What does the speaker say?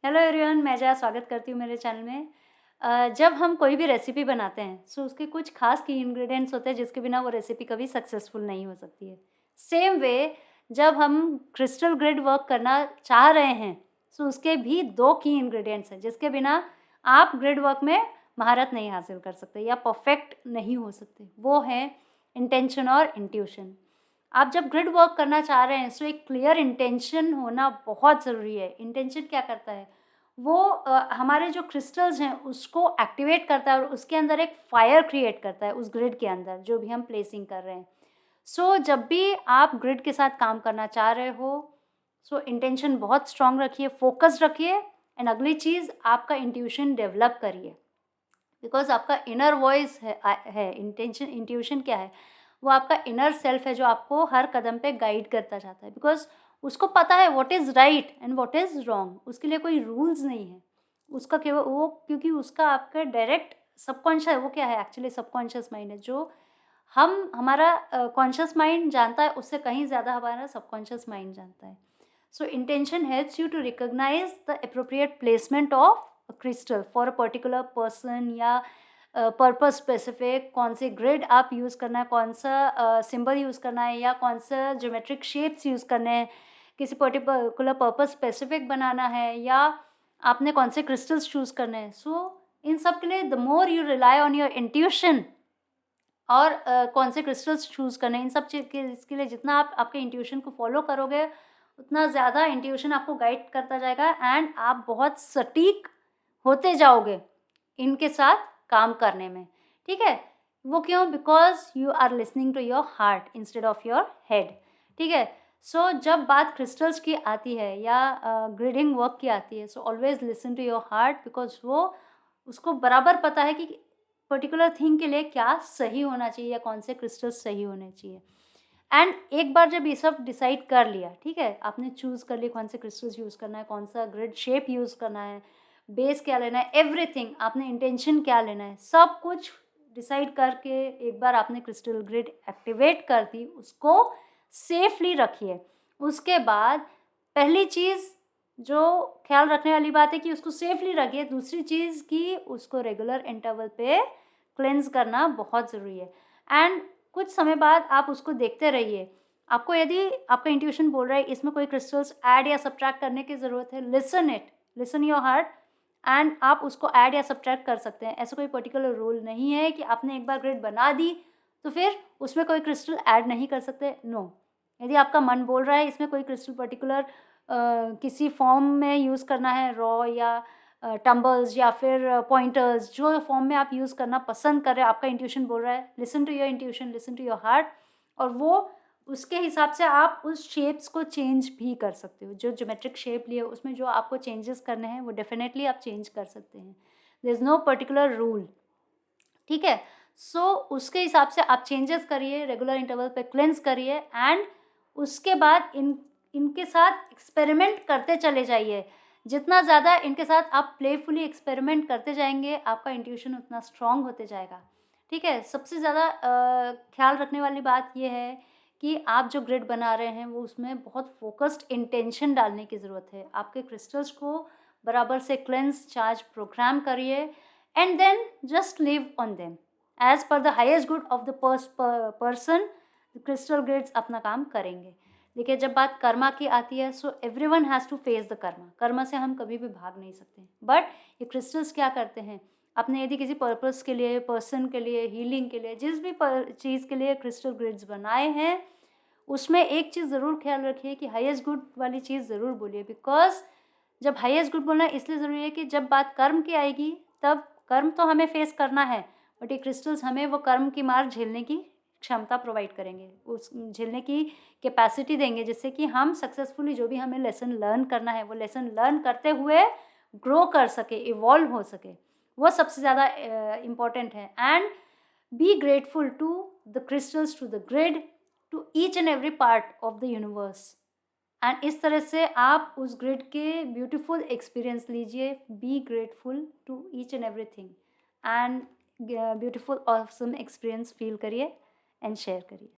Hello everyone, मैं जया स्वागत करती हूँ मेरे चैनल में। जब हम कोई भी रेसिपी बनाते हैं सो उसके कुछ खास की इंग्रेडिएंट्स होते हैं जिसके बिना वो रेसिपी कभी सक्सेसफुल नहीं हो सकती है। सेम वे जब हम क्रिस्टल ग्रिड वर्क करना चाह रहे हैं सो उसके भी 2 की इंग्रेडिएंट्स हैं जिसके बिना आप ग्रिड वर्क में महारत नहीं हासिल कर सकते या परफेक्ट नहीं हो सकते। वो है इंटेंशन और इंट्यूशन। आप जब ग्रिड वर्क करना चाह रहे हैं सो एक क्लियर इंटेंशन होना बहुत ज़रूरी है। इंटेंशन क्या करता है? वो हमारे जो क्रिस्टल्स हैं उसको एक्टिवेट करता है और उसके अंदर एक फायर क्रिएट करता है उस ग्रिड के अंदर जो भी हम प्लेसिंग कर रहे हैं। सो जब भी आप ग्रिड के साथ काम करना चाह रहे हो सो इंटेंशन बहुत स्ट्रॉन्ग रखिए, फ़ोकस्ड रखिए एंड अगली चीज़ आपका इंट्यूशन डेवलप करिए। बिकॉज़ आपका इनर वॉइस है इंटेंशन इंट्यूशन क्या है? वो आपका इनर सेल्फ है जो आपको हर कदम पे गाइड करता जाता है। बिकॉज़ उसको पता है what is right and what is wrong. उसके लिए कोई रूल्स नहीं है। उसका केवल वो क्योंकि उसका आपका डायरेक्ट सबकॉन्शियस वो क्या है एक्चुअली सबकॉन्शियस माइंड है जो हम हमारा कॉन्शियस माइंड जानता है उससे कहीं ज़्यादा हमारा सबकॉन्शियस माइंड जानता है। So intention helps you to recognize the appropriate placement of a crystal for a particular person या पर्पस स्पेसिफिक कौन से ग्रिड आप यूज़ करना है, कौन सा सिंबल यूज़ करना है या कौन सा ज्योमेट्रिक शेप्स यूज़ करने हैं, किसी पर्टिकुलर पर्पस स्पेसिफिक बनाना है या आपने कौन से क्रिस्टल्स चूज़ करने हैं। सो इन सब के लिए the more you rely on your intuition और कौन से क्रिस्टल्स चूज़ करने हैं, इन सब चीज़ के इसके लिए जितना आप आपके इंट्यूशन को फ़ॉलो करोगे, उतना ज़्यादा इंट्यूशन आपको गाइड करता जाएगा एंड आप बहुत सटीक होते जाओगे इनके साथ काम करने में, ठीक है? वो क्यों? Because you are listening to your heart instead of your head, ठीक है? सो जब बात क्रिस्टल्स की आती है या ग्रिडिंग वर्क की आती है, so always listen to your heart because वो उसको बराबर पता है कि पर्टिकुलर थिंग के लिए क्या सही होना चाहिए या कौन से क्रिस्टल्स सही होने चाहिए। एंड एक बार जब ये सब डिसाइड कर लिया, ठीक है? आपने चूज़ कर लिया कौन से क्रिस्टल्स यूज़ करना है, कौन सा ग्रिड शेप यूज़ करना है, बेस क्या लेना है, एवरीथिंग आपने इंटेंशन क्या लेना है, सब कुछ डिसाइड करके एक बार आपने क्रिस्टल ग्रिड एक्टिवेट कर दी, उसको सेफली रखिए। उसके बाद पहली चीज़ जो ख़्याल रखने वाली बात है कि उसको सेफली रखिए, दूसरी चीज़ कि उसको रेगुलर इंटरवल पे क्लेंज़ करना बहुत ज़रूरी है एंड कुछ समय बाद आप उसको देखते रहिए। आपको यदि आपका इंट्यूशन बोल रहा है इसमें कोई क्रिस्टल्स ऐड या सब्ट्रैक्ट करने की ज़रूरत है, listen it, listen your heart and आप उसको ऐड या सब्ट्रैक्ट कर सकते हैं। ऐसा कोई पर्टिकुलर रूल नहीं है कि आपने एक बार ग्रिड बना दी, तो फिर उसमें कोई क्रिस्टल ऐड नहीं कर सकते, नो। यदि आपका मन बोल रहा है इसमें कोई क्रिस्टल पर्टिकुलर किसी फॉर्म में यूज़ करना है रॉ या टंबल्स या फिर पॉइंटर्स जो फॉर्म में आप यूज़ करना पसंद कर रहे हैं, आपका इंट्यूशन बोल रहा है, listen to your intuition, listen to your heart और वो उसके हिसाब से आप उस शेप्स को चेंज भी कर सकते हो। जो ज्योमेट्रिक शेप लिए उसमें जो आपको चेंजेस करने हैं वो डेफ़िनेटली आप चेंज कर सकते हैं। There is no particular rule, ठीक है? सो उसके हिसाब से आप चेंजेस करिए, रेगुलर इंटरवल पे क्लेंज़ करिए एंड उसके बाद इनके साथ एक्सपेरिमेंट करते चले जाइए। जितना ज़्यादा इनके साथ आप प्लेफुली एक्सपेरिमेंट करते जाएँगे, आपका इंट्यूशन उतना स्ट्रॉन्ग होते जाएगा, ठीक है? सबसे ज़्यादा ख़्याल रखने वाली बात ये है कि आप जो ग्रिड बना रहे हैं, वो उसमें बहुत फ़ोकस्ड इंटेंशन डालने की ज़रूरत है। आपके क्रिस्टल्स को बराबर से क्लेंज़, चार्ज, प्रोग्राम करिए and then just live on them. As per the highest good of the person, crystal grids अपना काम करेंगे। देखिए जब बात कर्मा की आती है so everyone has to face the karma. Karma से हम कभी भी भाग नहीं सकते। बट ये क्रिस्टल्स क्या करते हैं, आपने यदि किसी पर्पस के लिए, पर्सन के लिए, हीलिंग के लिए, जिस भी चीज़ के लिए क्रिस्टल ग्रिड्स बनाए हैं, उसमें एक चीज़ ज़रूर ख्याल रखिए कि हाईएस्ट गुड वाली चीज़ ज़रूर बोलिए। बिकॉज़ जब हाईएस्ट गुड बोलना है इसलिए ज़रूरी है कि जब बात कर्म की आएगी, तब कर्म तो हमें फेस करना है, बट ये क्रिस्टल्स हमें वो कर्म की मार झेलने की क्षमता प्रोवाइड करेंगे, उस झेलने की कैपेसिटी देंगे, जिससे कि हम सक्सेसफुली जो भी हमें लेसन लर्न करना है, वो लेसन लर्न करते हुए ग्रो कर सके, इवॉल्व हो सके। वो सबसे ज़्यादा इम्पोर्टेंट है and be grateful to the crystals, to the grid, to each and every part of the universe and इस तरह से आप उस ग्रिड के ब्यूटीफुल एक्सपीरियंस लीजिए। Be grateful to each and everything and beautiful awesome experience feel करिए and share करिए।